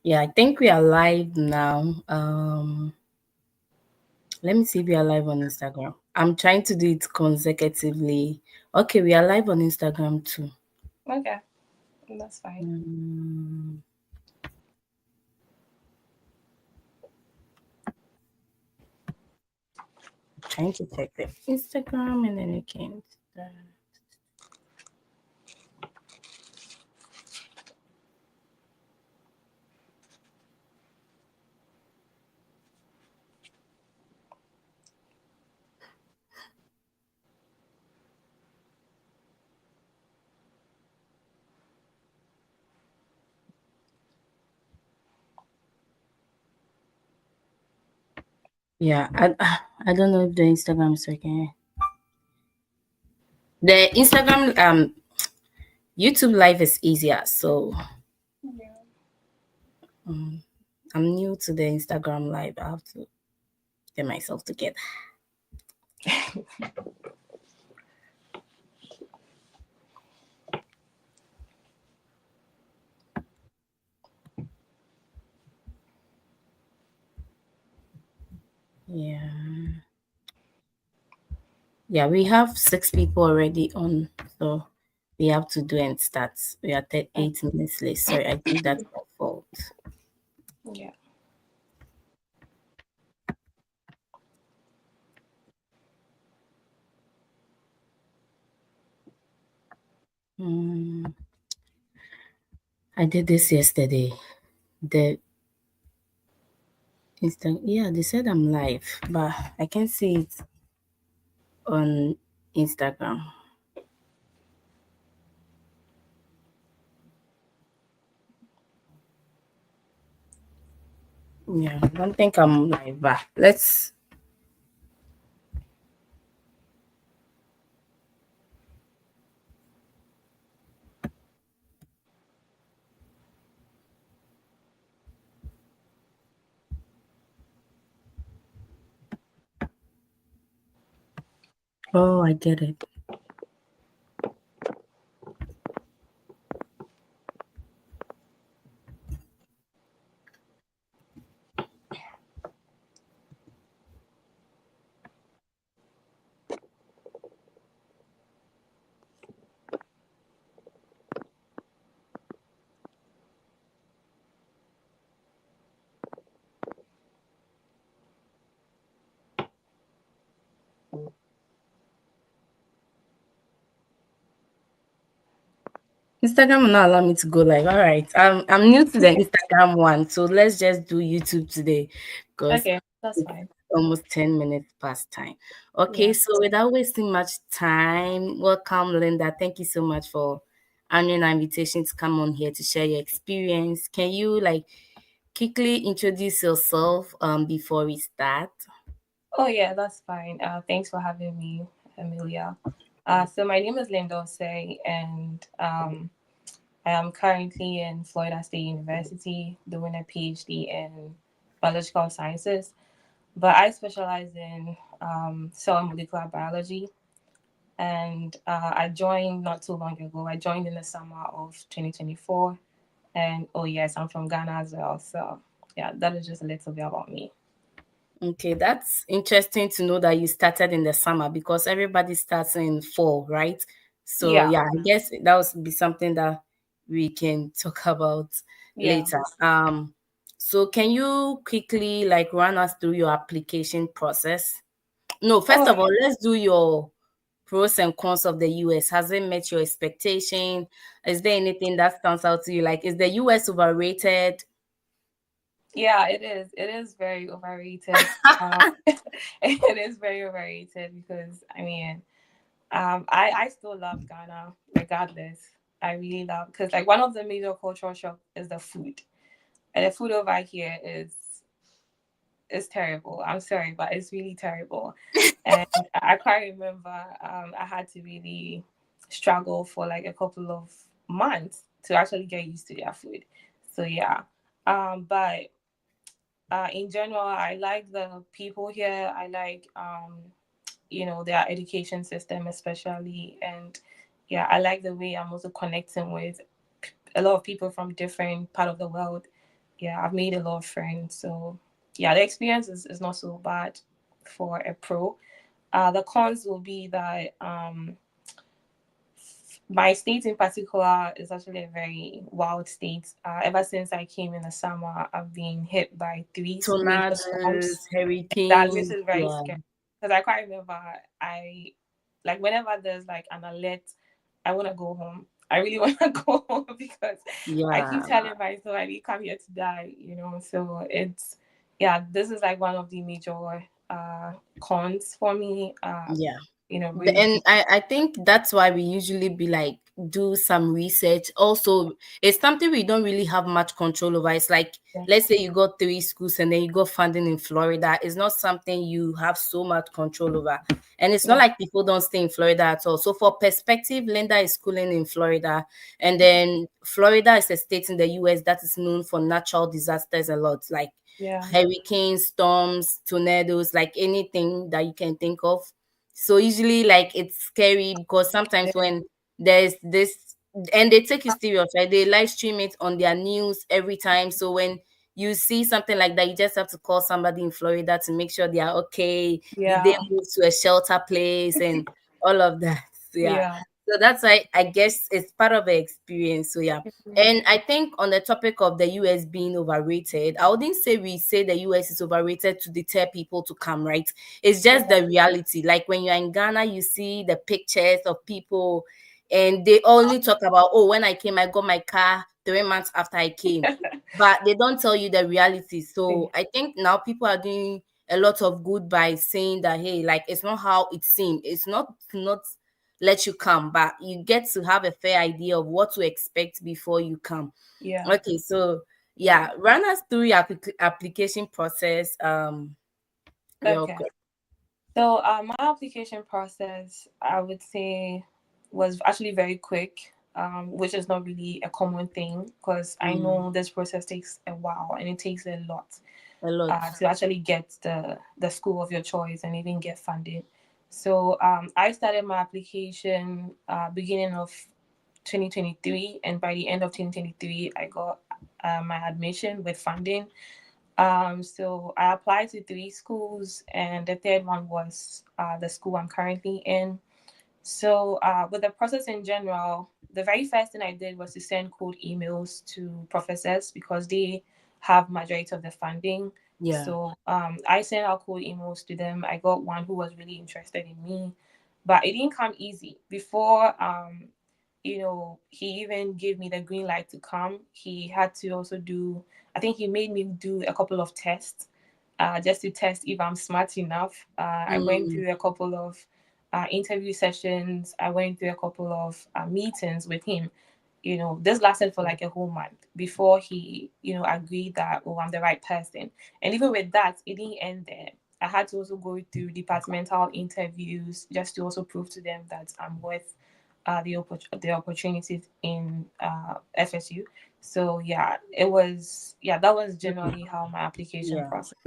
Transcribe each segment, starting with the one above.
Yeah, I think we are live now. Let me see if we are live on Instagram. I'm trying to do it consecutively. Okay, we are live on Instagram too. Okay, that's fine. Mm, trying to check the Instagram and then again. Yeah, I don't know if the Instagram is working. The Instagram YouTube live is easier, so Yeah. um, I'm new to the Instagram live. I have to get myself together. Yeah. Yeah, we have 6 people already on, so we have to do and start. We are 8 minutes late. Sorry, I think that's my fault. Yeah. Mm, I did this yesterday. The yeah, they said I'm live, but I can't see it on Instagram. Yeah, I don't think I'm live, but let's. Oh, I get it. Instagram will not allow me to go live. All right. I'm new to the Instagram one, so let's just do YouTube today because Okay, that's it's fine. almost 10 minutes past time. Okay, Yeah. so without wasting much time, welcome Linda. Thank you so much for honoring our invitation to come on here to share your experience. Can you like quickly introduce yourself before we start? Oh yeah, that's fine. Thanks for having me, Amelia. So my name is Linda Say, and I am currently in Florida State University doing a PhD in biological sciences. But I specialize in cell and molecular biology, and I joined not too long ago. I joined in the summer of 2024, and oh yes, I'm from Ghana as well. So yeah, that is just a little bit about me. Okay, that's interesting to know that you started in the summer because everybody starts in fall, right? So Yeah, yeah, I guess that would be something that we can talk about yeah. later. So can you quickly like run us through your application process? No, first Oh of all, let's do your pros and cons of the US. Has it met your expectation? Is there anything that stands out to you? Like, is the US overrated? yeah, it is. It is very overrated. It is very overrated because I mean, I still love Ghana regardless. I really love because like one of the major cultural shock is the food, and the food over here is terrible. I'm sorry, but it's really terrible. And I quite remember I had to really struggle for like a couple of months to actually get used to their food. So yeah, but in general, I like the people here. I like their education system especially, and yeah, I like the way I'm also connecting with a lot of people from different part of the world. yeah, I've made a lot of friends. So yeah, the experience is not so bad for a pro. The cons will be that my state in particular is actually a very wild state. Ever since I came in the summer, I've been hit by three major Tornadoes, storms. That which hurricanes, is very yeah, scary because I quite remember I like whenever there's like an alert, I want to go home. I really want to go home because I keep yeah, telling myself I didn't come here to die, you know. So it's yeah, this is like one of the major cons for me. yeah. Really And I think that's why we usually be like do some research. Also, it's something we don't really have much control over. It's like, yeah, let's say you got three schools and then you got funding in Florida. It's not something you have so much control over. And it's not yeah, like people don't stay in Florida at all. So for perspective, Linda is schooling in Florida. And then Florida is a state in the US that is known for natural disasters a lot, like yeah, hurricanes, storms, tornadoes, like anything that you can think of. So usually, like, it's scary because sometimes yeah, when there's this, and they take it serious, right? They live stream it on their news every time. So when you see something like that, you just have to call somebody in Florida to make sure they are okay. Did they yeah, move to a shelter place and all of that? So, yeah. yeah. So that's why I guess it's part of the experience. So yeah. Mhm. And I think on the topic of the US being overrated, I wouldn't say we say the US is overrated to deter people to come, right? It's just Yeah, the reality. Like when you're in Ghana, you see the pictures of people and they only talk about, oh, when I came, I got my car 3 months after I came. But they don't tell you the reality. So I think now people are doing a lot of good by saying that, hey, like it's not how it seemed. It's not to not let you come, but you get to have a fair idea of what to expect before you come. yeah. Okay, so yeah, run us through your application process real Okay. quick. So my application process, I would say, was actually very quick, which is not really a common thing because I Mm, know this process takes a while and it takes a lot a lot. to actually get the school of your choice and even get funding. So I started my application beginning of 2023, and by the end of 2023, I got my admission with funding. So I applied to three schools, and the third one was the school I'm currently in. So with the process in general, the very first thing I did was to send cold emails to professors because they have majority of the funding. Yeah. So I sent out cold emails to them. I got one who was really interested in me, but it didn't come easy. Before he even gave me the green light to come, he had to also do, I think he made me do a couple of tests just to test if I'm smart enough. I went Mm, through a couple of interview sessions. I went through a couple of meetings with him. This lasted for like a whole month before he, agreed that, oh, I'm the right person. And even with that, it didn't end there. I had to also go through departmental interviews just to also prove to them that I'm worth the opportunities in FSU. So yeah, that was generally how my application yeah. process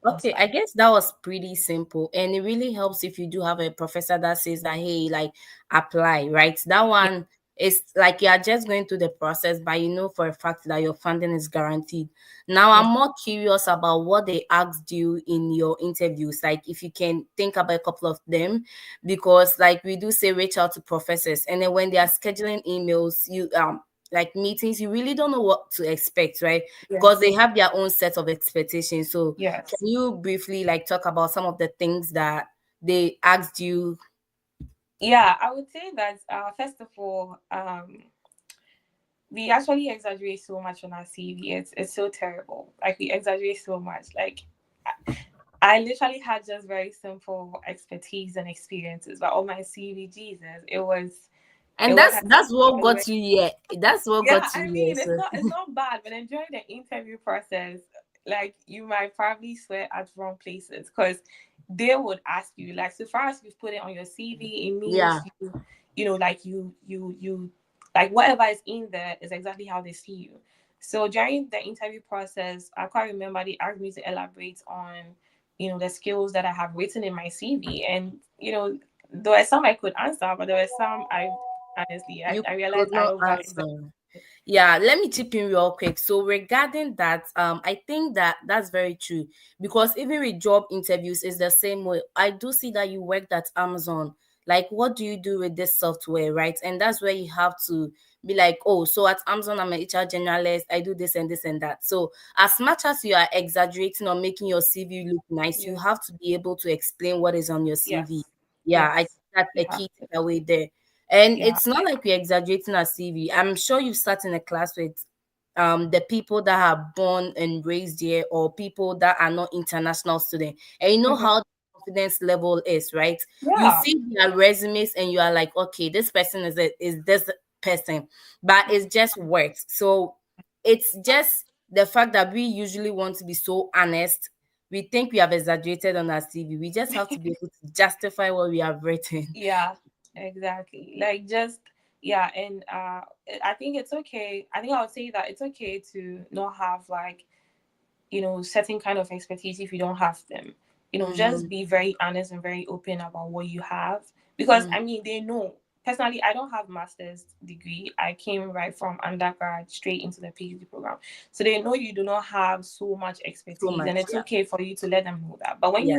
was Okay, I like. guess that was pretty simple. And it really helps if you do have a professor that says that, hey, like apply, right? That Yeah, one is like you are just going through the process, but you know for a fact that your funding is guaranteed. Now, yeah, I'm more curious about what they asked you in your interviews. Like, if you can think about a couple of them, because like we do say, reach out to professors. And then when they are scheduling emails, like meetings, you really don't know what to expect, right? Because yes, they have their own set of expectations. So yes. can you briefly like talk about some of the things that they asked you? Yeah, I would say that first of all, we actually exaggerate so much on our CV. It's so terrible. Like we exaggerate so much. Like I literally had just very simple expertise and experiences, but on my CV, Jesus, it And was that's what it was got you here. That's what yeah, got I you here. mean, So it's not bad, but enjoying the interview process, like you might probably swear at wrong places because they would ask you, like, so far as you've put it on your CV, it yeah. means like you like whatever is in there is exactly how they see you. So during the interview process, I quite remember they asked me to elaborate on, the skills that I have written in my CV, and there were some I could answer, but there were some I honestly You I could realized I not over answer. Yeah, let me chip in real quick. So regarding that, I think that that's very true, because even with job interviews, it's the same way. I do see that you worked at Amazon. Like, what do you do with this software, right? And that's where you have to be like, oh, so at Amazon, I'm an HR generalist. I do this and this and that. So as much as you are exaggerating or making your CV look nice, you Yeah. have to be able to explain what is on your CV. Yes. Yeah, I think Yes. that's You a have key to. takeaway there. And Yeah. it's not like we're exaggerating our CV. I'm sure you've sat in a class with the people that are born and raised here, or people that are not international students. And you know Mhm. how the confidence level is, right? You Yeah. see their resumes and you are like, okay, this person is this person, but it's just words. So it's just the fact that we usually want to be so honest. We think we have exaggerated on our CV. We just have to be able to justify what we have written. Yeah, exactly. Like just yeah, and I think it's okay. I think I would say that it's okay to not have like, certain kind of expertise if you don't have them. Just Mm-hmm. be very honest and very open about what you have. Because Mm-hmm. I mean, they know. Personally, I don't have master's degree. I came right from undergrad straight into the PhD program. So they know you do not have so much So expertise, and much, it's yeah. okay for you to let them know that. But when Yeah.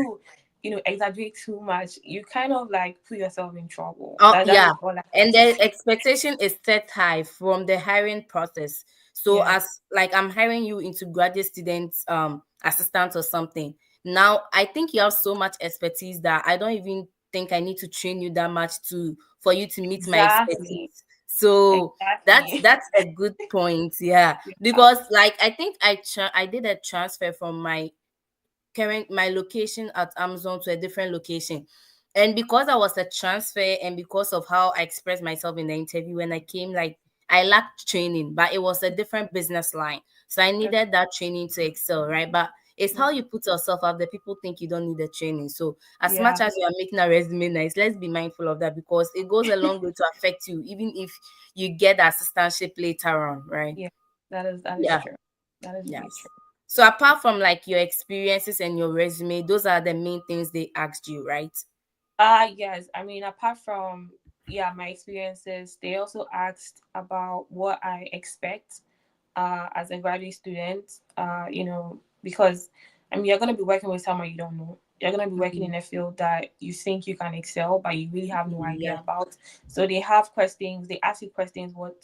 you exaggerate too much, you kind of like put yourself in trouble. Oh, That yeah. is all I have And to the say. expectation is set high from the hiring process. So Yeah. as like I'm hiring you into graduate students assistant or something. Now I think you have so much expertise that I don't even think I need to train you that much to for you to meet my Exactly. expertise. So that's Exactly. that's a good point, yeah. Yeah. Because like I think I did a transfer from my location at Amazon to a different location. And because I was a transfer and because of how I expressed myself in the interview when I came, like I lacked training, but it was a different business line. So I Okay. needed that training to excel, right? But it's Yeah. how you put yourself out there. People think you don't need the training. So as much Yeah. as you are making a resume nice, let's be mindful of that because it goes a long way to affect you, even if you get the assistantship later on, right? Yeah. That is Yeah. true. That is really Yes. true. So apart from like your experiences and your resume, those are the main things they asked you, right? Yes. I mean, apart from my experiences, they also asked about what I expect as a graduate student. Because I mean, you're gonna be working with someone you don't know. You're gonna be working Mhm. in a field that you think you can excel, but you really have no idea Yeah. about. So they have questions. They ask you questions what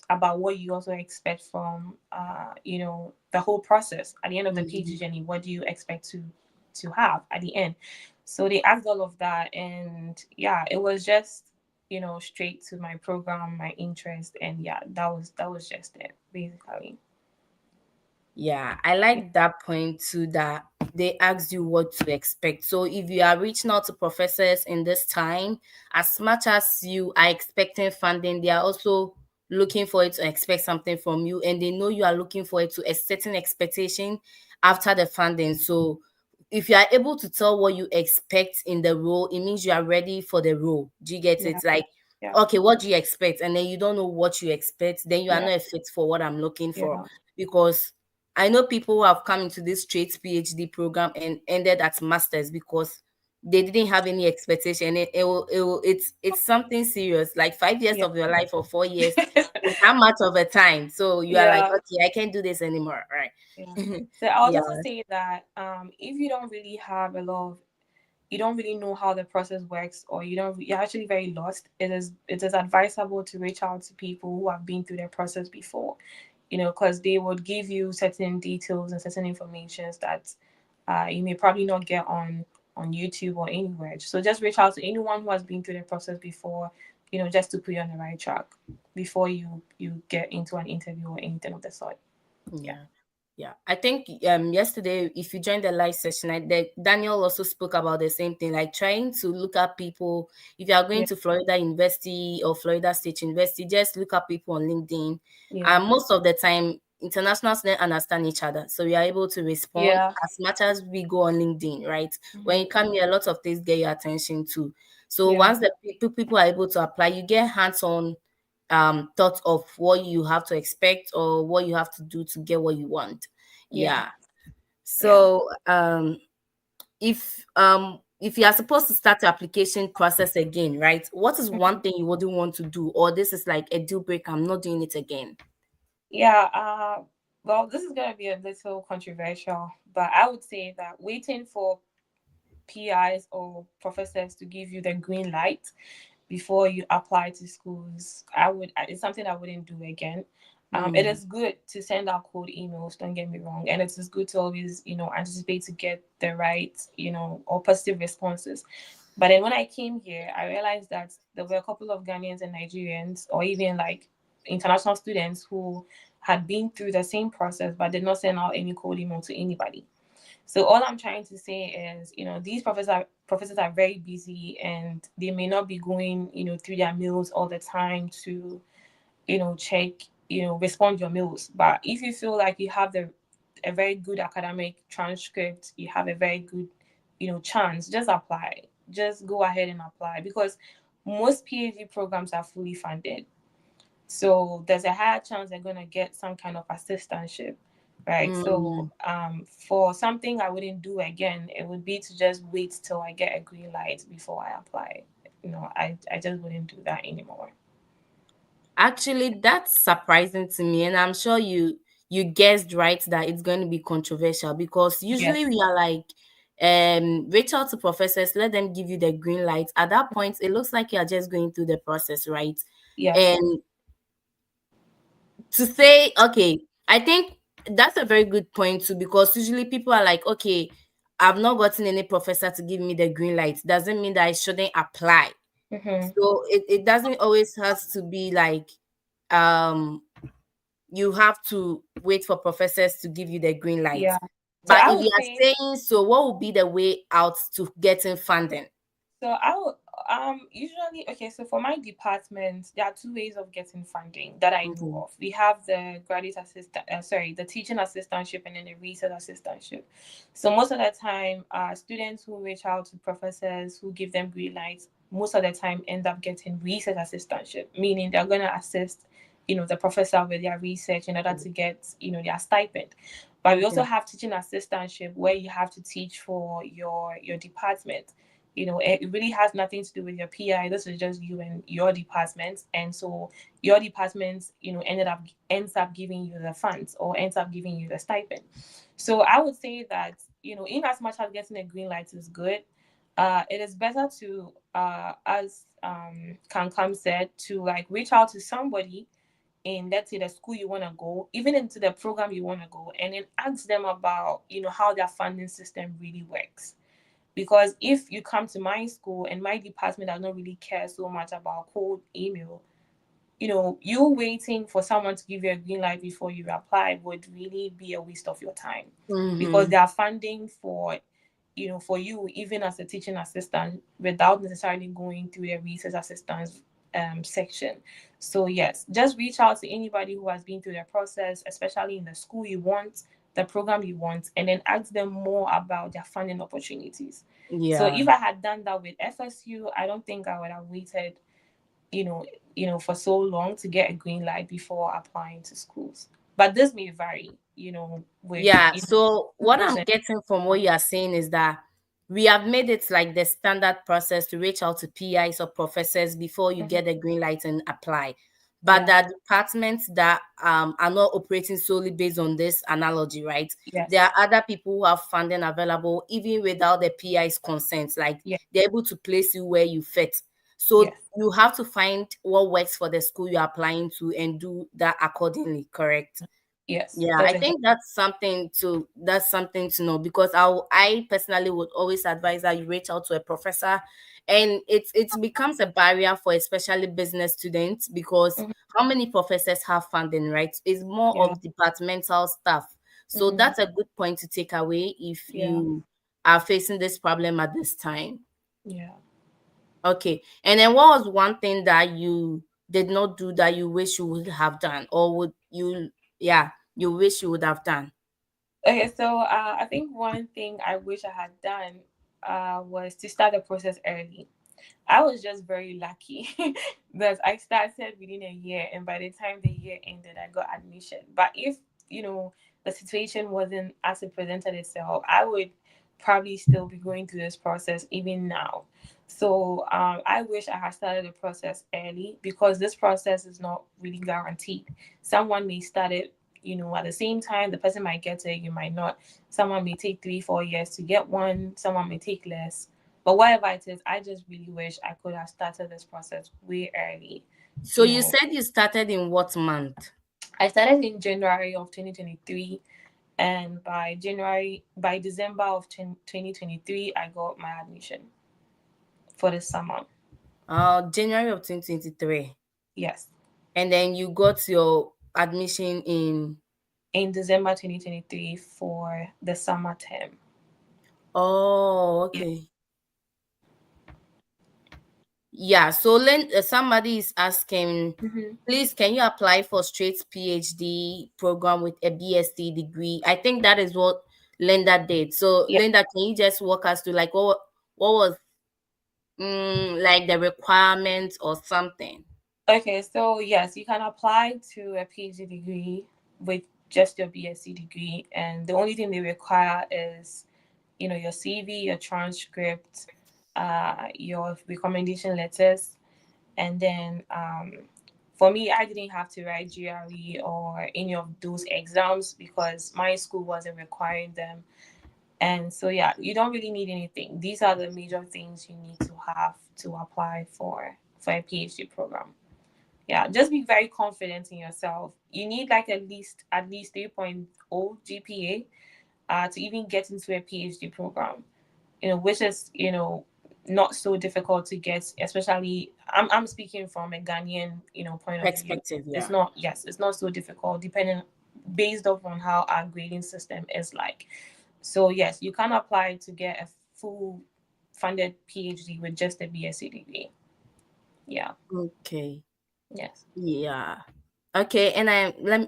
you also expect from the whole process at the end of the PhD Mhm. journey. What do you expect to have at the end? So they asked all of that, and yeah, it was just straight to my program, my interest, and yeah, that was just it basically. Yeah, I Yeah. like that point too, that they asked you what to expect. So if you are reaching out to professors in this time, as much as you are expecting funding, they are also looking for it to expect something from you, and they know you are looking for it to a certain expectation after the funding. So if you are able to tell what you expect in the role, it means you are ready for the role. Do you get Yeah. it? Like, Yeah. okay, what do you expect? And then you don't know what you expect, then you are Yeah. not a fit for what I'm looking for. Yeah. Because I know people who have come into this straight PhD program and ended at masters because they didn't have any expectation. It's something serious. Like 5 years Yeah. of your life or 4 years is that much of a time. So you are like, Yeah. okay, I can't do this anymore, right? Yeah. So I would Yeah. also say that if you don't really have a lot of you don't really know how the process works, or you're actually very lost, it is advisable to reach out to people who have been through the process before, because they would give you certain details and certain informations that you may probably not get on YouTube or anywhere. So just reach out to anyone who has been through the process before, just to put you on the right track before you get into an interview or anything of the sort. Yeah. Yeah. Yeah. I think yesterday, if you joined the live session, Daniel also spoke about the same thing, like trying to look at people. If you are going Yeah. to Florida University or Florida State University, just look at people on LinkedIn. Yeah. And most of the time, international students understand each other. So we are able to respond Yeah. as much as we go on LinkedIn, right? When Hmm. you come here, a lot of things get your attention too. So Yeah. once the people are able to apply, you get hands-on thoughts of what you have to expect or what you have to do to get what you want. Yeah. Yeah. Yeah. So if you are supposed to start the application process again, right? What is one Mhm. thing you wouldn't want to do, or this is like a deal breaker, I'm not doing it again? Yeah. Well, this is gonna be a little controversial, but I would say that waiting for PIs or professors to give you the green light before you apply to schools, it's something I wouldn't do again. It Mm, is good to send out cold emails, don't get me wrong, and it is good to always, anticipate to get the right, or positive responses. But then when I came here, I realized that there were a couple of Ghanaians and Nigerians, or even like international students, who had been through the same process but did not send out any cold email to anybody. So all I'm trying to say is, these professors are very busy, and they may not be going, through their mails all the time to, check, respond your mails. But if you feel like you have a very good academic transcript, you have a very good, chance, just apply. Just go ahead and apply, because most PhD programs are fully funded. So there's a higher chance they're gonna get some kind of assistantship, right? So mm. for something I wouldn't do again, it would be to just wait till I get a green light before I apply. I just wouldn't do that anymore. Actually, that's surprising to me, and I'm sure you guessed right that it's going to be controversial because usually Yes. we are like, reach out to professors, let them give you the green light. At that point, it looks like you are just going through the process, right? Yes. And to say, okay, I think that's a very good point too, because usually people are like, okay, I've not gotten any professor to give me the green light. Doesn't mean that I shouldn't apply. Mm-hmm. So it doesn't always has to be like um you have to wait for professors to give you the green light. Yeah. So But I if would you are say saying so, what would be the way out to getting funding? So I would usually, okay, so for my department, there are two ways of getting funding that I know Okay. of. We have the graduate assistant, the teaching assistantship, and then the research assistantship. So most of the time, students who reach out to professors who give them green lights, most of the time end up getting research assistantship, meaning they're gonna assist, the professor with their research in order to get, their stipend. But we also Okay. have teaching assistantship, where you have to teach for your department. It really has nothing to do with your PI. This is just you and your department. And so your department, ends up giving you the funds, or ends up giving you the stipend. So I would say that, in as much as getting a green light is good, it is better to, as Kankam said, to like reach out to somebody in, let's say, the school you want to go, even into the program you want to go, and then ask them about, how their funding system really works. Because if you come to my school and my department does not really care so much about cold email, you waiting for someone to give you a green light before you apply would really be a waste of your time, because Mm-hmm. they are funding for, for you, even as a teaching assistant, without necessarily going through a research assistance section. So yes, just reach out to anybody who has been through the process, especially in the school you want, the program you want, and then ask them more about their funding opportunities. So Yeah. if I had done that with FSU, I don't think I would have waited, you know, for so long to get a green light before applying to schools. But this may vary, with, Yeah, so what schools I'm and getting from what you are saying is that we have made it like the standard process to reach out to PIs or professors before you Mhm. get the green light and apply. But Yeah. there are departments that are not operating solely based on this analogy, right? There are Yes. other people who have funding available even without the PI's consent, like Yeah. they're able to place you where you fit. So Yes. you have to find what works for the school you're applying to and do that accordingly, correct? Yes. Yeah, That's I exactly. think that's something to know because I personally would always advise that you reach out to a professor, and it becomes a barrier for especially business students because Mhm. how many professors have funding, right? It's more Yeah. of departmental stuff. So Hmm. that's a good point to take away if Yeah. you are facing this problem at this time. Yeah. Okay. And then what was one thing that you did not do that you wish you would have done or would you yeah, you wish you would have done? Okay. So I think one thing I wish I had done was to start the process early. I was just very lucky that I started within a year, and by the time the year ended, I got admission. But if, the situation wasn't as it presented itself, I would probably still be going through this process even now. So I wish I had started the process early, because this process is not really guaranteed. Someone may start it, at the same time. The person might get it, you might not. Someone may take 3, 4 years to get one. Someone may take less. But whatever it is, I just really wish I could have started this process way early. So You you know, said you started in what month? I started in January of 2023, and by December of 2023, I got my admission for the summer. January of 2023. Yes, And then you got your admission in. in December 2023 for the summer term. Oh, Yeah. okay. Yeah, so somebody is asking, Hmm. please, can you apply for straight PhD program with a BSc degree? I think that is what Linda did. So, Yeah. Linda, can you just walk us through like what was like the requirements or something? Okay, so yes, you can apply to a PhD degree with just your BSc degree, and the only thing they require is, your CV, your transcript, your recommendation letters. And then for me, I didn't have to write GRE or any of those exams because my school wasn't requiring them. And so, yeah, you don't really need anything. These are the major things you need to have to apply for a PhD program. Yeah, just be very confident in yourself. You need like at least 3.0 GPA to even get into a PhD program. Which is not so difficult to get. Especially, I'm speaking from a Ghanaian point of view. Perspective, It's yeah. not Yes, it's not so difficult, depending based off on how our grading system is like. So yes, you can apply to get a full funded PhD with just a BSc degree. Yeah. Okay. Yes. Yeah. Okay, and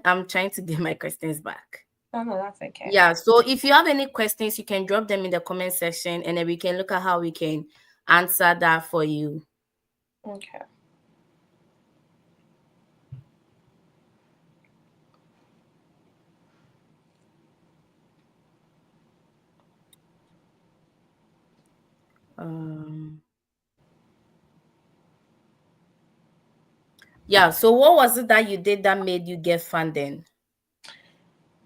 I'm trying to get my questions back. Oh no, that's okay. Yeah, so if you have any questions, you can drop them in the comment section and then we can look at how we can answer that for you. Okay. Um, yeah, so what was it that you did that made you get funding?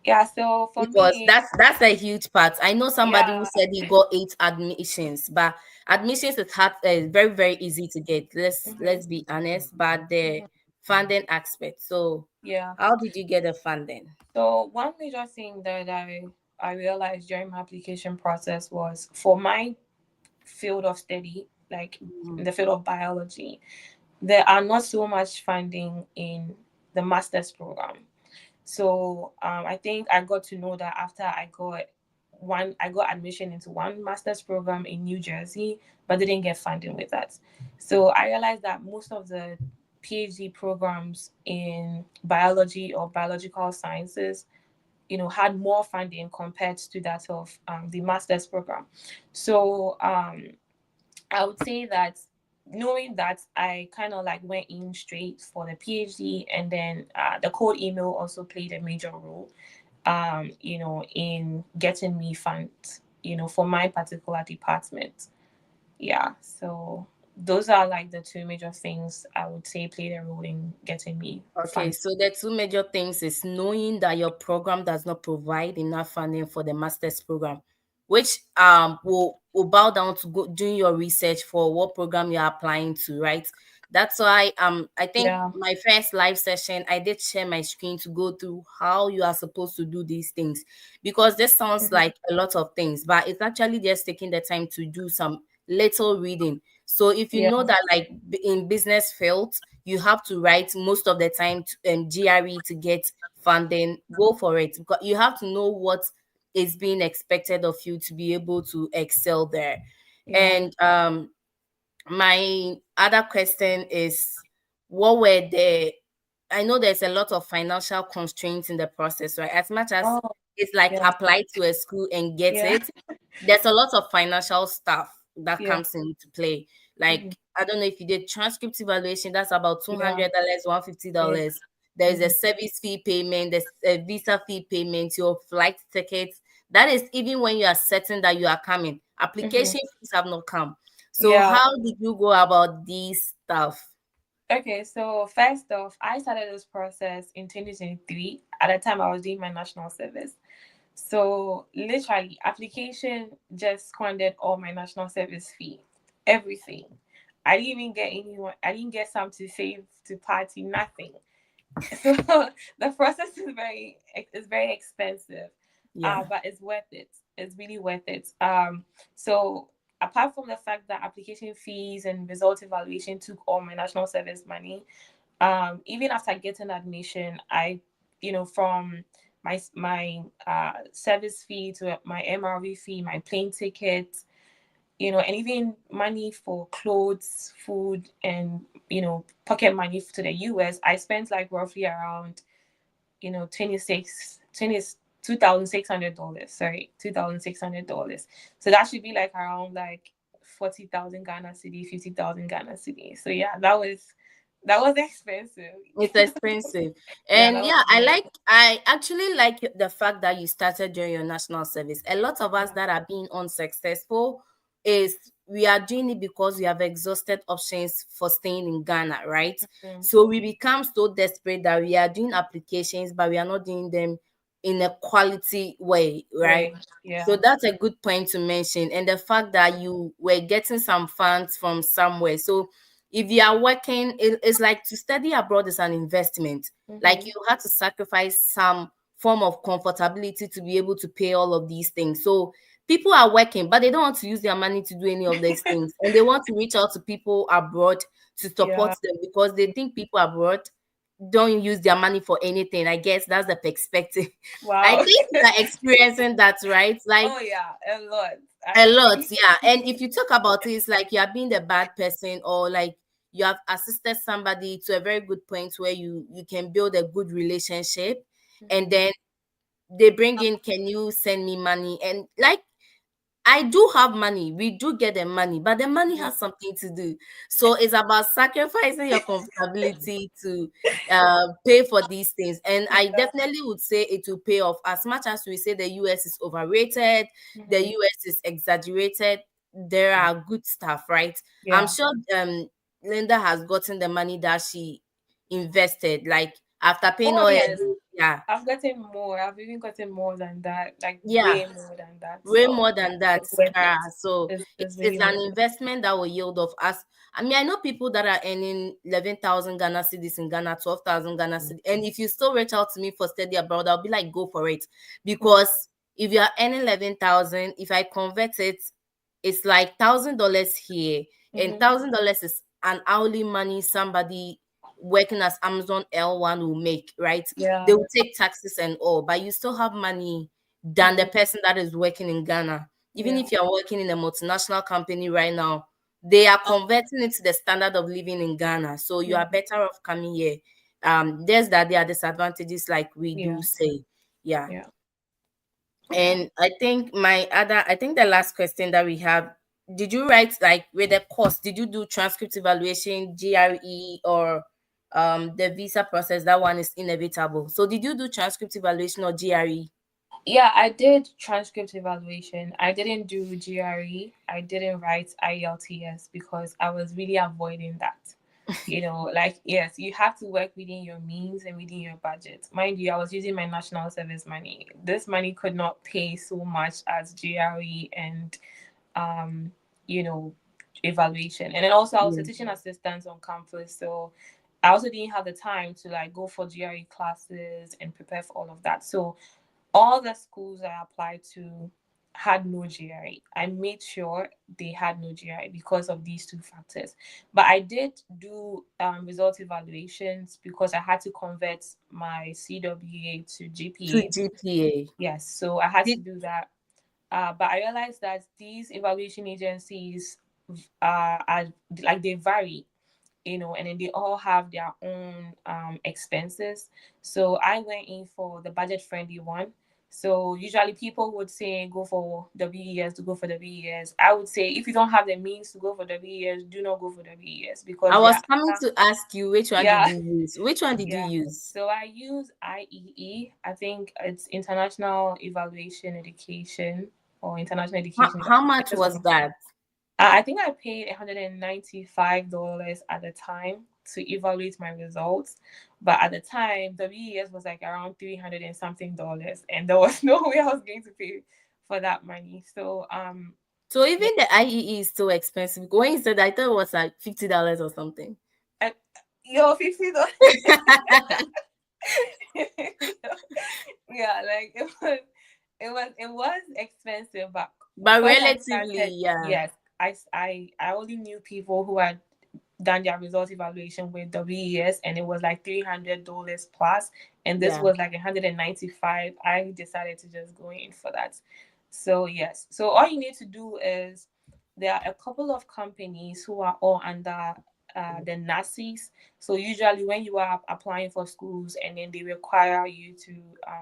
Yeah. So for Because me, that's a huge part. I know somebody who yeah. said he got 8 admissions, but admissions is hard, very very easy to get. Let's Hmm. be honest, but the Hmm. funding aspect. So, Yeah. how did you get the funding? So one major thing that I realized during my application process was, for my field of study, like in Mhm. the field of biology, there are not so much funding in the master's program. So I think I got to know that after I got admission into one master's program in New Jersey, but didn't get funding with that. So I realized that most of the PhD programs in biology or biological sciences, had more funding compared to that of the master's program. So I would say that, knowing that, I kind of like went in straight for the PhD, and then the cold email also played a major role, in getting me funds, for my particular department. Yeah, so those are like the two major things I would say played a role in getting me Okay, funds. so the two major things is knowing that your program does not provide enough funding for the master's program, which will bow down to doing your research for what program you're applying to, right? That's why I think Yeah. my first live session I did share my screen to go through how you are supposed to do these things, because this sounds Hmm. like a lot of things, but it's actually just taking the time to do some little reading. So if you know Yeah. that like in business field you have to write most of the time GRE to get funding, go for it, because you have to know what is being expected of you to be able to excel there. Yeah. And my other question is, what were the I know there's a lot of financial constraints in the process, right? As much as Oh, it's like yeah. apply to a school and get Yeah. it, there's a lot of financial stuff that Yeah. comes into play. Hmm. Like, I don't know if you did transcript evaluation, that's about Yeah. $200, Yeah. $150. There's a Hmm. service fee payment, there's a visa fee payment, your flight tickets, That is even when you are certain that you are coming. Mm-hmm. Application fees have not come. So Yeah. how did you go about this stuff? Okay, so first off, I started this process in 2023. At the time, I was doing my national service. So literally, application just squandered all my national service fee, everything. I didn't even get anyone. I didn't get some to save to party, nothing. So the process is very expensive, Yeah. but it's worth it. It's really worth it. So apart from the fact that application fees and result evaluation took all my national service money, even after getting admission, from my service fee to my MRV fee, my plane ticket, and even money for clothes, food, and pocket money to the US, I spent like roughly around 2,600 dollars. Sorry, $2,600. So that should be like around like 40,000 Ghana cedi, 50,000 Ghana cedi. So yeah, that was expensive. It's expensive. Yeah, And that was yeah, really I actually like the fact that you started during your national service. A lot of us yeah. that are being unsuccessful is we are doing it because we have exhausted options for staying in Ghana, right? Mm, So we become so desperate that we are doing applications, but we are not doing them in a quality way, right? way. So Yeah. that's a good point to mention. And the fact that you were getting some funds from somewhere. So if you are working, it's like to study abroad is an investment. Like Mm-hmm. you had to sacrifice some form of comfortability to be able to pay all of these things. So people are working, but they don't want to use their money to do any of these things. And they want to reach out to people abroad to support Yeah. them because they think people abroad don't use their money for anything. I guess that's the perspective. I Wow. think you are experiencing that, right? Like Oh yeah, a lot a lot, actually. yeah. And if you talk about it, it's like you are being the bad person, or like you have assisted somebody to a very good point where you can build a good relationship, and Mm-hmm. then they bring in, can you send me money? And like I do have money. We do get the money, but the money has something to do. So it's about sacrificing your comfortability to pay for these things. And I Yeah. definitely would say it will pay off. As much as we say the US is overrated, the Mm-hmm. US is exaggerated, there are good stuff, right? I'm Yeah. sure Linda has gotten the money that she invested, like after paying Oh all her yes, bills. Yeah, I've gotten more. I've even gotten more than that, like yeah. way more than that. Way So more than that. it's worth it. So It's it's really an worth it. investment that will yield off us. I mean, I know people that are earning 11,000 Ghana cedis in Ghana, 12,000 Ghana cedis. And if you still reach out to me for study abroad, I'll be like, go for it. Mm. Because if you are earning 11,000, if I convert it, it's like $1,000 here. And Mm-hmm. $1,000 is an hourly money somebody working as Amazon L1 will make, right? They Yeah. will take taxes and all, but you still have money than the Mm-hmm. person that is working in Ghana. Even Yeah. if you're working in a multinational company right now, they are converting it to the standard of living in Ghana. So you are Mm-hmm. better off coming here. There's that there are disadvantages, like we do Yeah. say. Yeah. Yeah. Yeah. And I think the last question that we have, did you write like with the course, did you do transcript evaluation, GRE, or the visa process? That one is inevitable. So did you do transcript evaluation or GRE? Yeah, I did transcript evaluation. I didn't do GRE. I didn't write IELTS because I was really avoiding that. Like, yes, you have to work within your means and within your budget. Mind you, I was using my national service money. This money could not pay so much as GRE and, um, you know, evaluation. And then also, I was a Yeah. teaching assistant on campus. So I also didn't have the time to like go for GRE classes and prepare for all of that. So all the schools I applied to had no GRE. I made sure they had no GRE because of these two factors. But I did do result evaluations because I had to convert my CWA to To GPA. GPA. Yes, so I had to Did do that. But I realized that these evaluation agencies are like they vary, and then they all have their own expenses. So I went in for the budget friendly one. So usually people would say go for WES to go for WES. I would say if you don't have the means to go for WES, do not go for WES I because was coming to ask you which one did yeah, you use? Which one did you yeah. use? So I use IEE. I think it's International Evaluation Education or International Education. How much It's just one was of them. that? I think I paid $195 at the time to evaluate my results. But at the time, WES was like around 300 and something dollars. And there was no way I was going to pay for that money. So So yeah. even the IEE is so expensive. When you said that, I thought it was like $50 or something. And, yo, $50. Yeah, like it was expensive, but But first I started, relatively, yeah. yes, I only knew people who had done their result evaluation with WES, and it was like $300 plus, and this Yeah. was like 195. I decided to just go in for that. So yes, so all you need to do is there are a couple of companies who are all under the NACIs. So usually when you are applying for schools and then they require you to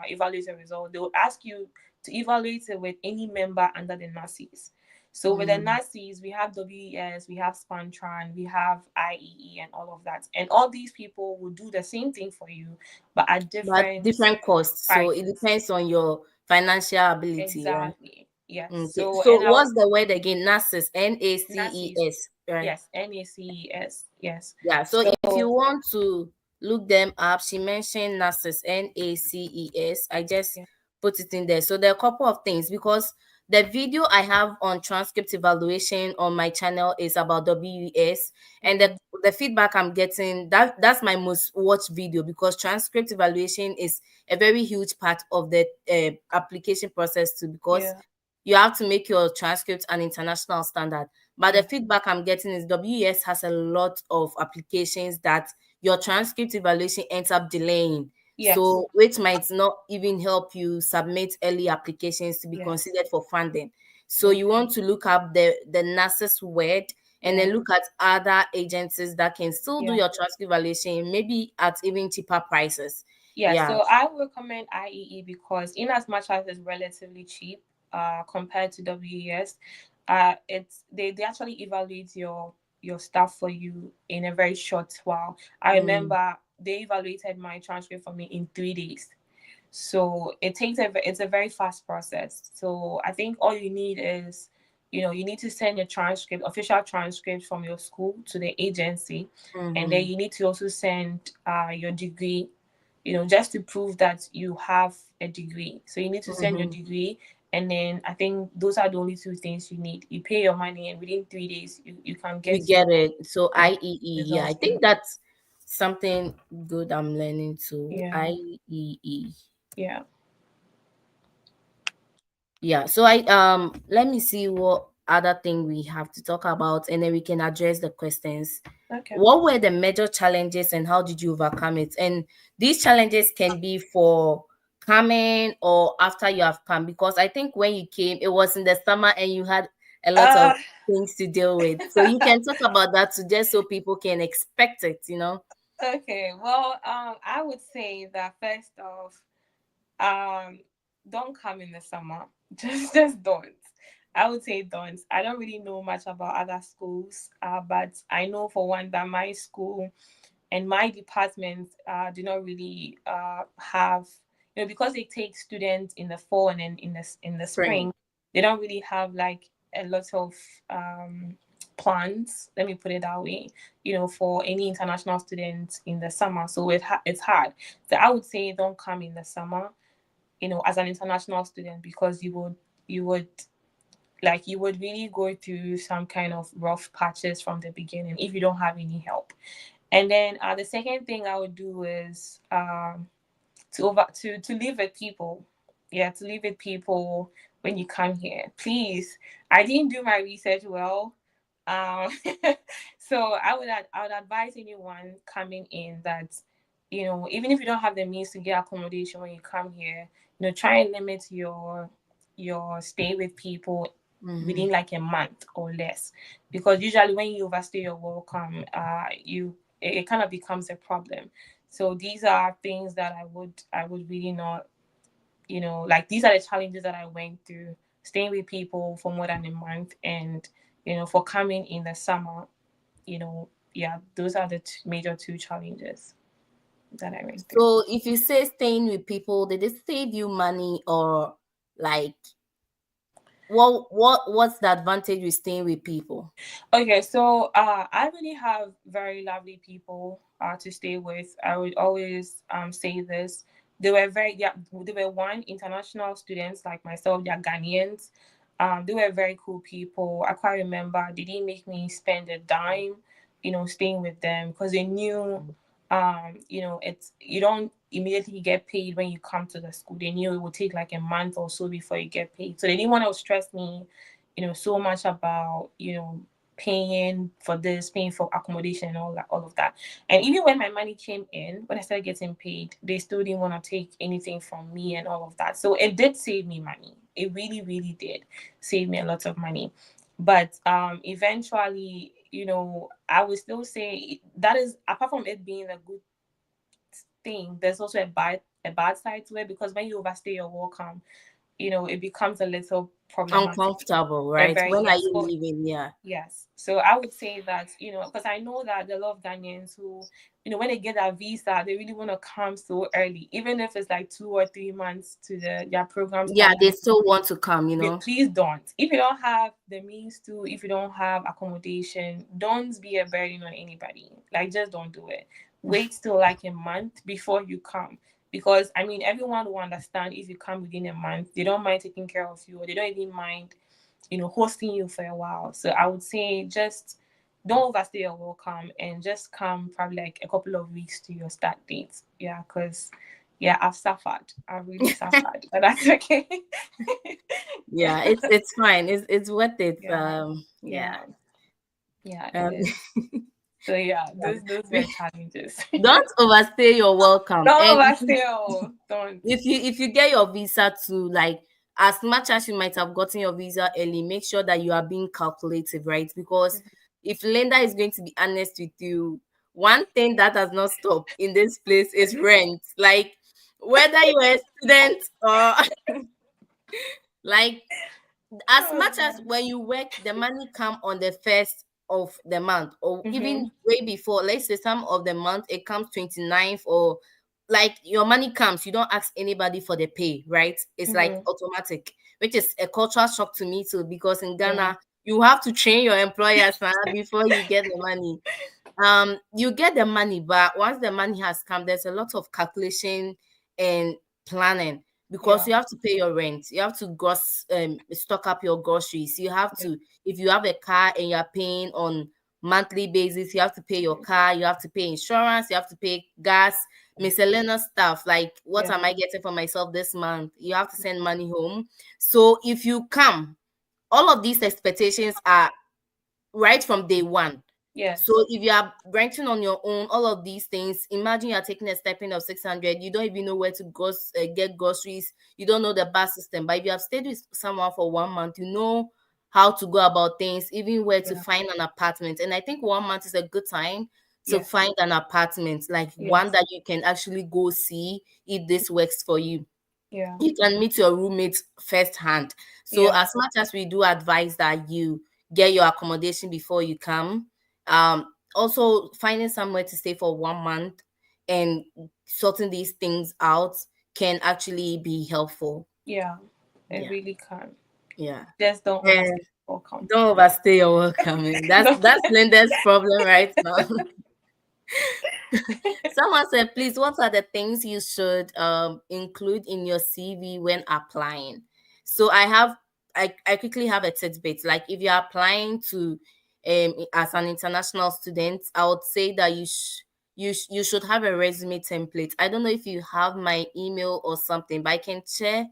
evaluate a result, they will ask you to evaluate it with any member under the NACIs. So with the Mm. NACIs, we have WES, we have Spantran, we have IEE, and all of that. And all these people will do the same thing for you, but at But different different costs. So it prices. depends on your financial ability, right? Exactly. Yes. Okay. So So and what's our the word again? NACES, NACIs, NACES, right? yes, NACES, yes. Yeah. So if you So want to look them up, she mentioned NACES, NACES. I just yeah. put it in there. So there are a couple of things because the video I have on transcript evaluation on my channel is about WES, and Mm-hmm. the feedback I'm getting, that's my most watched video because transcript evaluation is a very huge part of the application process too, because Yeah. you have to make your transcript an international standard. But the Yeah. feedback I'm getting is WES has a lot of applications that your transcript evaluation ends up delaying. Yes. So, which might not even help you submit early applications to be Yes. considered for funding. So, Yeah. you want to look up the NASA's word and Yeah. then look at other agencies that can still do Yeah. your transcript evaluation, maybe at even cheaper prices. Yeah. Yeah. So I would recommend IEE because in as much as it's relatively cheap, compared to WES, it's they actually evaluate your stuff for you in a very short while. I Mm, remember they evaluated my transcript for me in 3 days. So it's a very fast process. So I think all you need is, you need to send your transcript, official transcript from your school to the agency, and then mhm. you need to also send your degree, just to prove that you have a degree. So you need to send your Mhm. degree, and then I think those are the only two things you need. You pay your money, and within 3 days, you can You get your get it. So yeah, IEE, yeah, I results. think that's something good I'm learning too. Yeah, IEE. yeah. Yeah. So let me see what other thing we have to talk about and then we can address the questions. Okay. What were the major challenges and how did you overcome it? And these challenges can be for coming or after you have come because I think when you came it was in the summer and you had a lot of Uh, things to deal with. So you can talk about that too, just so people can expect it. Okay, well, I would say that first off, um, don't come in the summer. Just don't. I would say don't. I don't really know much about other schools, but I know for one that my school and my department do not really have, because they take students in the fall and then in the Spring. spring, they don't really have like a lot of plans. Let me put it that way. For any international students in the summer, so it's hard. So I would say don't come in the summer, as an international student, because you would you would really go through some kind of rough patches from the beginning if you don't have any help. And then the second thing I would do is to live with people. Yeah, to live with people when you come here. Please, I didn't do my research well. Um, so I would advise anyone coming in that, even if you don't have the means to get accommodation when you come here, try and limit your stay with people Mm-hmm. within like a month or less, because usually when you overstay your welcome, it kind of becomes a problem. So these are things that I would really not like these are the challenges that I went through, staying with people for more than a month, and for coming in the summer. Yeah, those are the major two challenges that I went through. So if you say staying with people, did it save you money, or like what's the advantage with staying with people? Okay, so I really have very lovely people to stay with. I would always say this. They were they were one international students like myself. They're Ghanaians. They were very cool people. I quite remember they didn't make me spend a dime, staying with them, because they knew, it's you don't immediately get paid when you come to the school. They knew it would take like a month or so before you get paid. So they didn't want to stress me, so much about, paying for this, paying for accommodation and all of that. And even when my money came in, when I started getting paid, they still didn't want to take anything from me and all of that. So it did save me money. It really, really did save me a lot of money. But eventually, I would still say that is, apart from it being a good thing, there's also a bad side to it, because when you overstay your welcome, it becomes a little problematic. Uncomfortable, A right? very, When are yes. you So leaving? Yeah. yes. So I would say that, because I know that there are a lot of Ghanaians who, when they get that visa, they really want to come so early, even if it's like 2 or 3 months to their program Yeah, they starting. still want to come. Please don't. If you don't have the means to, if you don't have accommodation, don't be a burden on anybody. Like, just don't do it. Wait till like a month before you come. Because I mean, everyone will understand if you come within a month. They don't mind taking care of you, or they don't even mind, hosting you for a while. So I would say just don't overstay your welcome, and just come probably like a couple of weeks to your start date. Yeah, because yeah, I've suffered. I've really suffered, but that's okay. Yeah, Yeah, it's fine. It's worth it. yeah, Yeah. yeah, yeah. It Um, is. So yeah, those were challenges. don't overstay your welcome. Don't And overstay. Oh, don't. if you get your visa to, like, as much as you might have gotten your visa early, make sure that you are being calculative, right? Because if Linda is going to be honest with you, one thing that has not stopped in this place is rent. Like, whether you're a student or like, as Oh, much as when you work, the money come on the first of the month, or mm-hmm. even way before. Let's say some of the month it comes 29th, or like your money comes, you don't ask anybody for the pay, right? It's like Mm-hmm. automatic, which is a cultural shock to me too, because in Yeah, Ghana you have to train your employers before you get the money. You get the money, but once the money has come, there's a lot of calculation and planning, because yeah, you have to pay your rent, you have to stock up your groceries, you have yeah, to, if you have a car and you're paying on monthly basis, you have to pay your car, you have to pay insurance, you have to pay gas, miscellaneous stuff, like what yeah, am I getting for myself this month? You have to send money home. So if you come, all of these expectations are right from day one. So yes, if you are renting on your own, all of these things, imagine you're taking a stipend of 600, you don't even know where to go, get groceries, you don't know the bus system. But if you have stayed with someone for 1 month, you know how to go about things, even where to yeah, find an apartment. And I think 1 month is a good time to yes, find an apartment, like one yes, that you can actually go see if this works for you. yeah, You can meet your roommates firsthand. So yeah, as much as we do advise that you get your accommodation before you come, also finding somewhere to stay for 1 month and sorting these things out can actually be helpful. yeah. It Yeah, really can. yeah. Just don't overstay And welcome. don't overstay your welcoming. That's Linda's problem right now. Someone said, please, what are the things you should include in your CV when applying? So I quickly have a tidbit. Like, if you're applying to as an international student, I would say that you should have a resume template. I don't know if you have my email or something, but I can share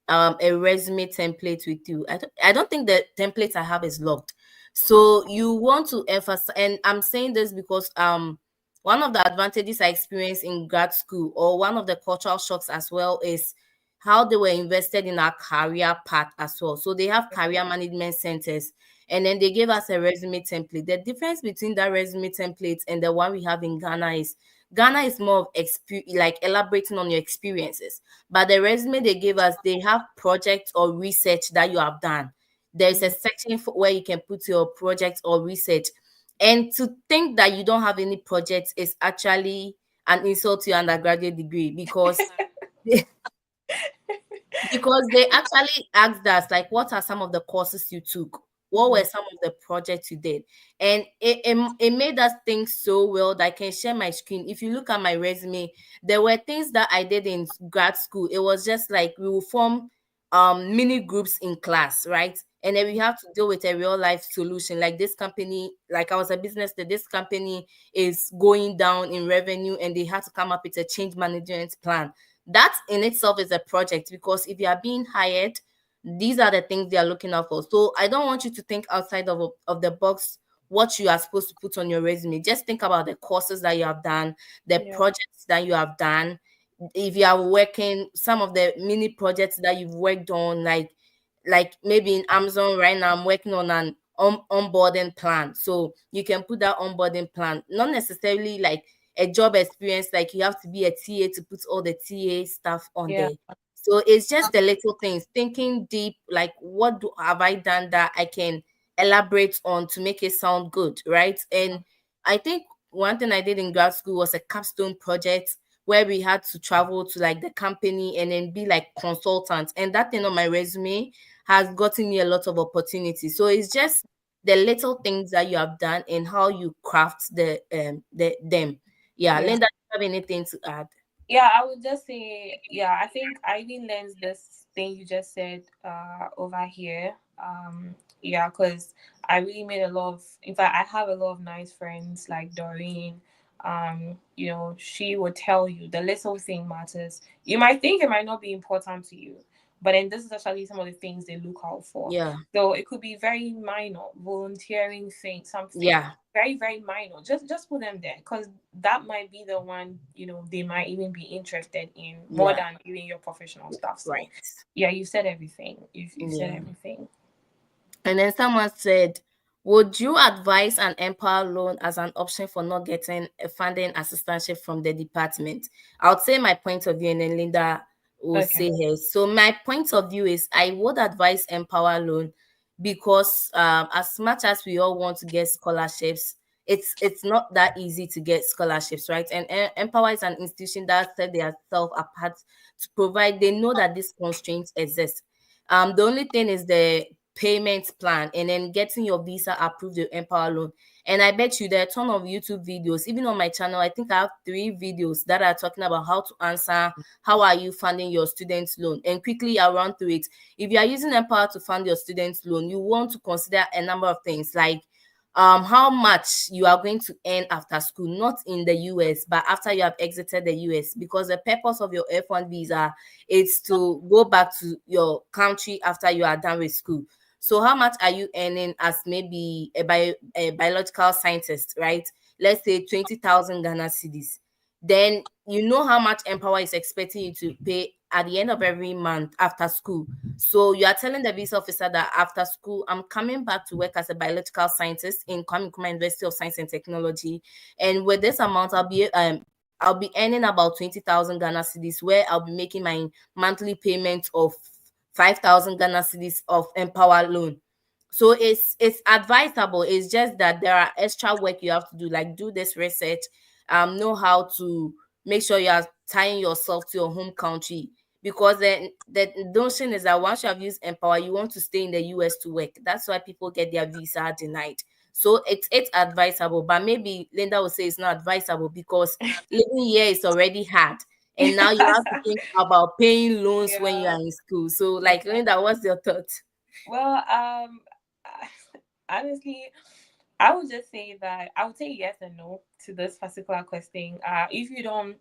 a resume template with you. I don't think the template I have is logged. So you want to emphasize, and I'm saying this because one of the advantages I experienced in grad school, or one of the cultural shocks as well, is how they were invested in our career path as well. So they have career management centers, and then they gave us a resume template. The difference between that resume template and the one we have in Ghana is Ghana is more of like elaborating on your experiences. But the resume they gave us, they have projects or research that you have done. There's a section where you can put your project or research. And to think that you don't have any projects is actually an insult to your undergraduate degree, because they actually asked us, like, what are some of the courses you took? What were some of the projects you did? And it made us think so well that I can share my screen. If you look at my resume, there were things that I did in grad school. It was just like we will form mini groups in class, right? And then we have to deal with a real life solution. Like this company, like I was a business that this company is going down in revenue and they had to come up with a change management plan. That in itself is a project, because if you are being hired, these are the things they are looking out for. So I don't want you to think outside of the box what you are supposed to put on your resume. Just think about the courses that you have done, the Yeah. projects that you have done. If you are working, some of the mini projects that you've worked on, like maybe in Amazon right now, I'm working on an onboarding plan. So you can put that onboarding plan, not necessarily like a job experience, like you have to be a TA to put all the TA stuff on Yeah. there. So it's just the little things, thinking deep, like have I done that I can elaborate on to make it sound good, right? And I think one thing I did in grad school was a capstone project where we had to travel to like the company and then be like consultants. And that thing on my resume has gotten me a lot of opportunities. So it's just the little things that you have done and how you craft the them. Yeah, Yeah. Linda, do you have anything to add? Yeah, I would just say, yeah, I think I even learned this thing you just said over here. Yeah, because I really made a lot of, in fact, I have a lot of nice friends like Doreen. You know, she would tell you the little thing matters. You might think it might not be important to you, but then this is actually some of the things they look out for. Yeah, So it could be very minor, volunteering thing, something yeah, very very minor. Just put them there because that might be the one, you know, they might even be interested in more yeah, than even your professional stuff. So right. yeah, you said everything. You said Yeah. everything. And then someone said, would you advise an Empower loan as an option for not getting a funding assistantship from the department? I would say my point of view, and then Linda will Okay. say hers. So my point of view is I would advise Empower loan, because as much as we all want to get scholarships, it's not that easy to get scholarships, right? And Empower is an institution that set themselves apart to provide. They know that these constraints exist. The only thing is the payment plan and then getting your visa approved to Empower loan. And I bet you there are a ton of YouTube videos, even on my channel. I think I have 3 videos that are talking about how to answer, how are you funding your student loan. And quickly I'll run through it. If you are using Empower to fund your student loan, you want to consider a number of things, like how much you are going to earn after school, not in the US, but after you have exited the US, because the purpose of your F1 visa is to go back to your country after you are done with school. So how much are you earning as maybe a biological scientist, right? Let's say 20,000 Ghana cedis. Then you know how much Empower is expecting you to pay at the end of every month after school. So you are telling the visa officer that after school, I'm coming back to work as a biological scientist in Kwame Nkrumah University of Science and Technology, and with this amount, I'll be earning about 20,000 Ghana cedis, where I'll be making my monthly payment of 5,000 Ghana cedis of Empower loan. So it's advisable. It's just that there are extra work you have to do, like do this research, know how to make sure you are tying yourself to your home country. Because the notion is that once you have used Empower, you want to stay in the US to work. That's why people get their visa denied. So it's advisable, but maybe Linda will say it's not advisable because living here is already hard. And now you have to think about paying loans when you Yeah. are in school. So, Yeah. like, Linda, what's your thought? Well, honestly, I would just say that I would say yes and no to this particular question. If you don't,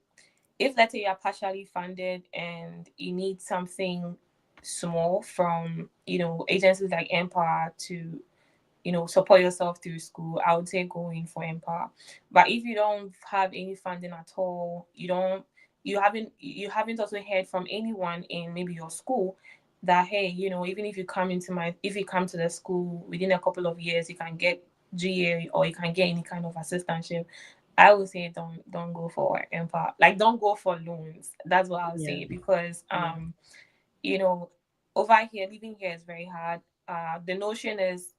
if let's say you're partially funded and you need something small from, you know, agencies like Empower to, you know, support yourself through school, I would say go in for Empower. But if you don't have any funding at all, you haven't also heard from anyone in maybe your school that, hey, you know, even if you come to the school within a couple of years, you can get GA or you can get any kind of assistantship. I would say don't go for empower, like don't go for loans. That's what I would Yeah. say, because Yeah. you know, over here, living here is very hard. The notion is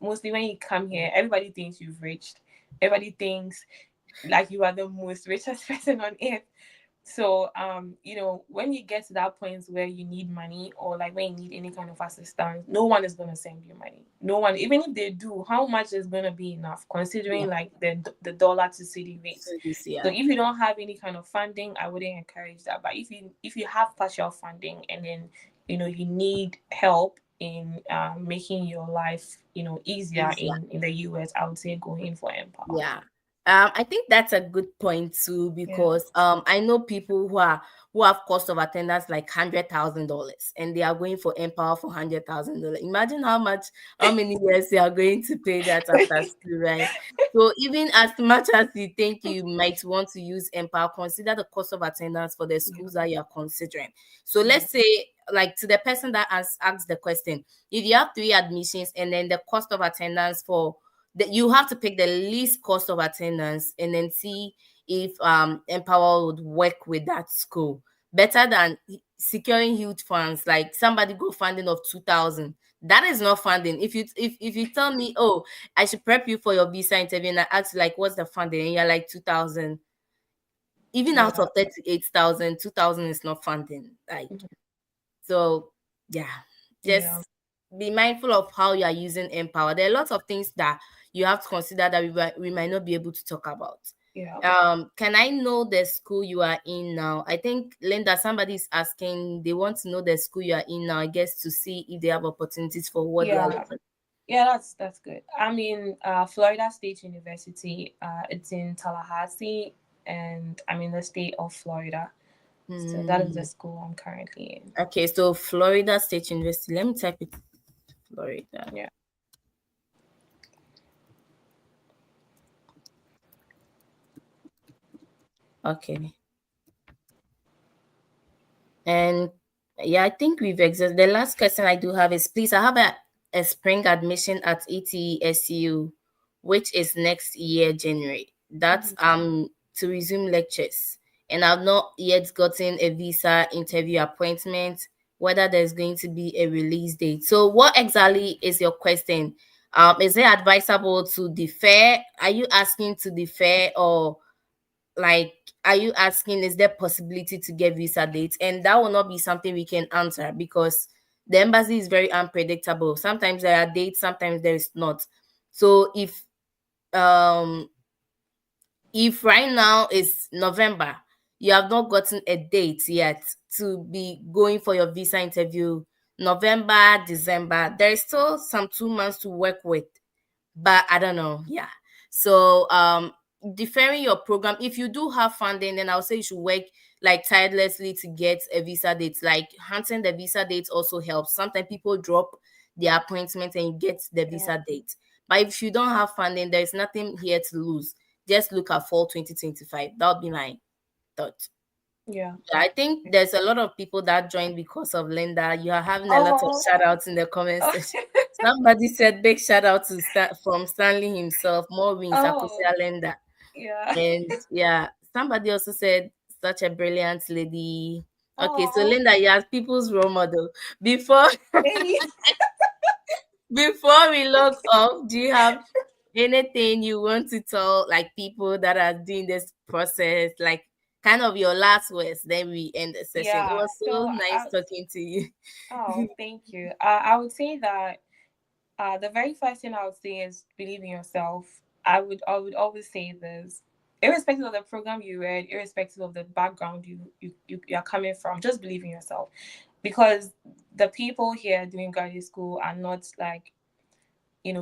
mostly when you come here, everybody thinks you've reached. Everybody thinks like you are the most richest person on earth. So when you get to that point where you need money, or like when you need any kind of assistance, no one is gonna send you money. No one, even if they do, how much is gonna be enough considering Yeah. like the dollar to city So rates? this, So yeah. if you don't have any kind of funding, I wouldn't encourage that. But if you have partial funding, and then you need help in making your life easier Easier. in the US, I would say go in for Empower. Yeah. I think that's a good point too, Yeah. because I know people who have cost of attendance like $100,000, and they are going for Empower for $100,000. Imagine how many years they are going to pay that after school, right? So even as much as you think you might want to use Empower, consider the cost of attendance for the Yeah. schools that you are considering. So Yeah. let's say, like, to the person that has asked the question, if you have three admissions and then the cost of attendance for that, you have to pick the least cost of attendance and then see if Empower would work with that school better than securing huge funds, like somebody go funding of 2,000. That is not funding. If you tell me, oh, I should prep you for your visa interview, and I ask you like what's the funding, and you're like 2,000, even out Yeah. of 38,000, 2,000 is not funding. Like, Mhm. so, yeah, Yeah. just be mindful of how you are using Empower. There are lots of things that you have to consider that we might not be able to talk about. Yeah. Can I know the school you are in now? I think, Linda, somebody is asking, they want to know the school you are in now, I guess, to see if they have opportunities for what they are Yeah. looking. Yeah, that's good. I'm in Florida State University. It's in Tallahassee, and I'm in the state of Florida. So that is the Hmm. school I'm currently in. Okay, so Florida State University. Let me type it. Florida. Yeah. Okay. And yeah, I think we've exhausted. The last question I do have is, please, I have a spring admission at ETSU, which is next year, January. That's Mhm. to resume lectures. And I've not yet gotten a visa interview appointment, whether there's going to be a release date. So what exactly is your question? Is it advisable to defer? Are you asking to defer, or like, are you asking, is there possibility to get visa dates? And that will not be something we can answer, because the embassy is very unpredictable. Sometimes there are dates, sometimes there is not. So um if right now is November, you have not gotten a date yet to be going for your visa interview, November, December, there is still some 2 months to work with, but I don't know. Yeah. So deferring your program, if you do have funding, then I'll say you should work like tirelessly to get a visa date. Like, hunting the visa dates also helps. Sometimes people drop their appointment and you get the Yeah. visa date. But if you don't have funding, there is nothing here to lose. Just look at fall 2025. That would be my thought. Yeah. Yeah, I think there's a lot of people that joined because of Linda. You are having a lot of Oh. shout outs in the comment section. Somebody said big shout out to from Stanley himself, more wins, Oh. Akosia Linda. Yeah. And yeah, somebody also said such a brilliant lady. Okay, so Oh. Linda, you are people's role model. Before Hey. before we log off, do you have anything you want to tell like people that are doing this process, like kind of your last words? Then we end the session. It Yeah. was so So nice talking to you. oh, thank you. I would say that the very first thing I would say is believe in yourself. I would always say this, irrespective of the program you read, irrespective of the background you are coming from, just believe in yourself, because the people here doing graduate school are not like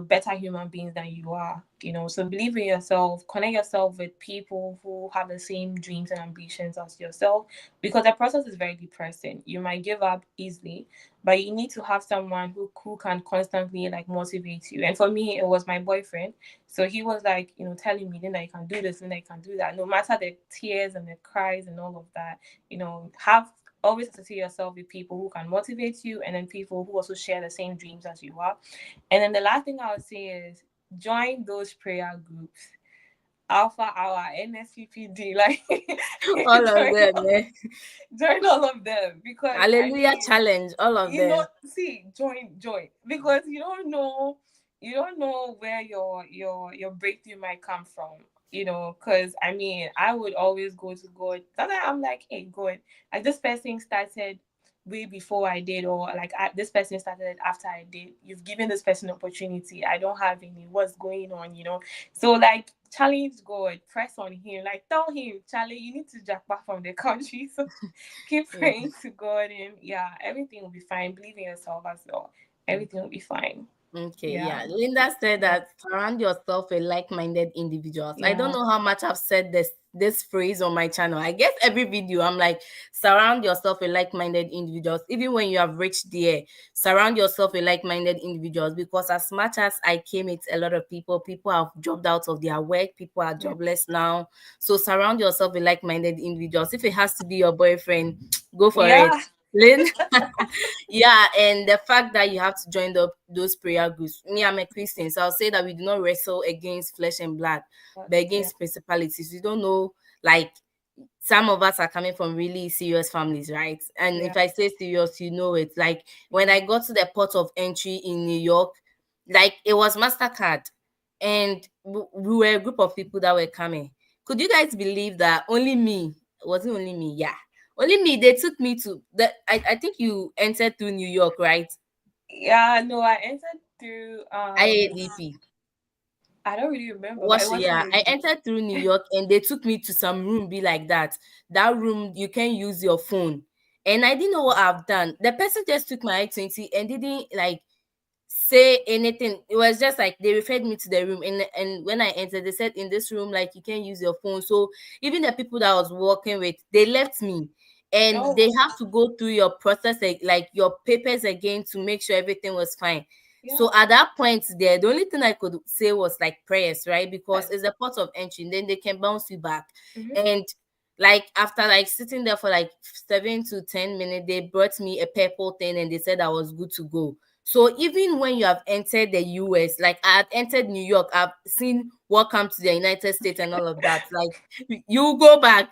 better human beings than you are. So believe in yourself, connect yourself with people who have the same dreams and ambitions as yourself, because the process is very depressing. You might give up easily, but you need to have someone who can constantly like motivate you. And for me, it was my boyfriend. So he was like, telling me, then that you can do this, then that you can do that, no matter the tears and the cries and all of that. Have always associate yourself with people who can motivate you, and then people who also share the same dreams as you are. And then the last thing I would say is join those prayer groups. Alpha Hour, NSPPD, like All of join them, all, eh? join all of them because I Hallelujah mean, challenge, all of you know, them. see, join because you don't know where your breakthrough might come from. You know, because I mean, I would always go to God. Sometimes I'm like, hey, God, like this person started way before I did, or like this person started after I did. You've given this person opportunity. I don't have any. What's going on? You know, so like challenge God, press on Him, like tell Him, Charlie, you need to jack back from the country. So keep Yeah. praying to God, and yeah, everything will be fine. Believe in yourself as well. Everything will be fine. Okay, Yeah. yeah. Linda said Yeah. that surround yourself with like-minded individuals. I don't Yeah. know how much I've said this phrase on my channel. I guess every video I'm like, surround yourself with like-minded individuals. Even when you have reached there, surround yourself with like-minded individuals, because as much as I came with a lot of people, people have dropped out of their work, people are Yeah. jobless now. So surround yourself with like-minded individuals. If it has to be your boyfriend, go for it. Yeah. Lynn, yeah, and the fact that you have to join those prayer groups. Me, I'm a Christian, so I'll say that we do not wrestle against flesh and blood, but Yeah. against principalities. We don't know, like, some of us are coming from really serious families, right? And Yeah. if I say serious, you know it. Like when Yeah. I got to the port of entry in New York, like it was MasterCard, and we were a group of people that were coming. Could you guys believe that only me? Was it only me? Yeah, only me. They took me to the. I think you entered through New York, right? Yeah. No, I entered through IADP. I don't really remember, but it Was wasn't yeah, I easy. entered through New York and they took me to some room be like that. That room you can use your phone. And I didn't know what I've done. The person just took my I-20 and didn't like say anything. It was just like they referred me to the room, and when I entered, they said in this room, like you can use your phone. So even the people that I was working with, they left me. And Oh, they have to go through your process, like your papers again to make sure everything was fine. So yeah. at that point there, the only thing I could say was like prayers, right? Because Yes. it's a port of entry, and then they can bounce you back. Mm-hmm. And like after like sitting there for like 7 to 10 minutes, they brought me a purple thing and they said I was good to go. So even when you have entered the US, like I had entered New York, I've seen Welcome to the United States and all of that. Like you go back.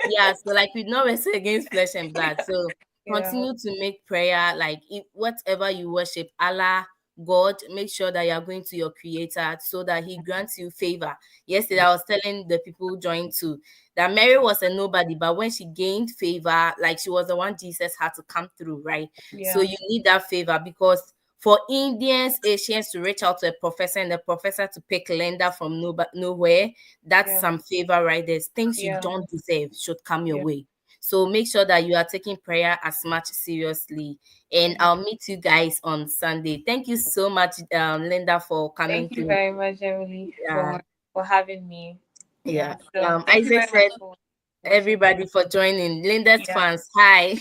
Yeah, so like we not wrestle against flesh and blood. So Yeah. continue to make prayer, like whatever you worship, Allah, God, make sure that you are going to your creator so that he grants you favor. Yesterday I was telling the people who joined too that Mary was a nobody, but when she gained favor, like she was the one Jesus had to come through, right? So Yeah. you need that favor, because for Indians, Asians to reach out to a professor and the professor to pick lender from nowhere, that's Yeah. some favor right there. Things you Yeah. don't deserve should come your Yeah. way. So make sure that you are taking prayer as much seriously. And Mhm. I'll meet you guys on Sunday. Thank you so much, Linda, for coming Thank you through. very much, Emily, Yeah, for having me. yeah. Yeah. So thank you Isaac very much said, for watching. everybody for joining. Linda's Yeah. fans, hi.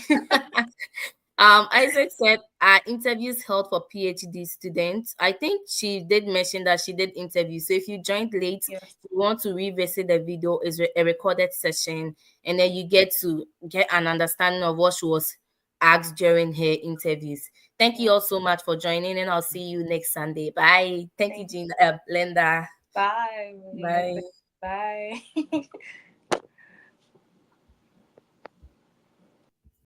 Isaac said interviews held for PhD students. I think she did mention that she did interviews. So if you joined late, Yes. you want to revisit the video, is a recorded session, and then you get to get an understanding of what she was asked during her interviews. Thank Yeah. you all so much for joining, and I'll see you next Sunday. Bye. Thank you, Thank you. Jean, Linda. Bye, Emily. Have a Bye. good. Bye.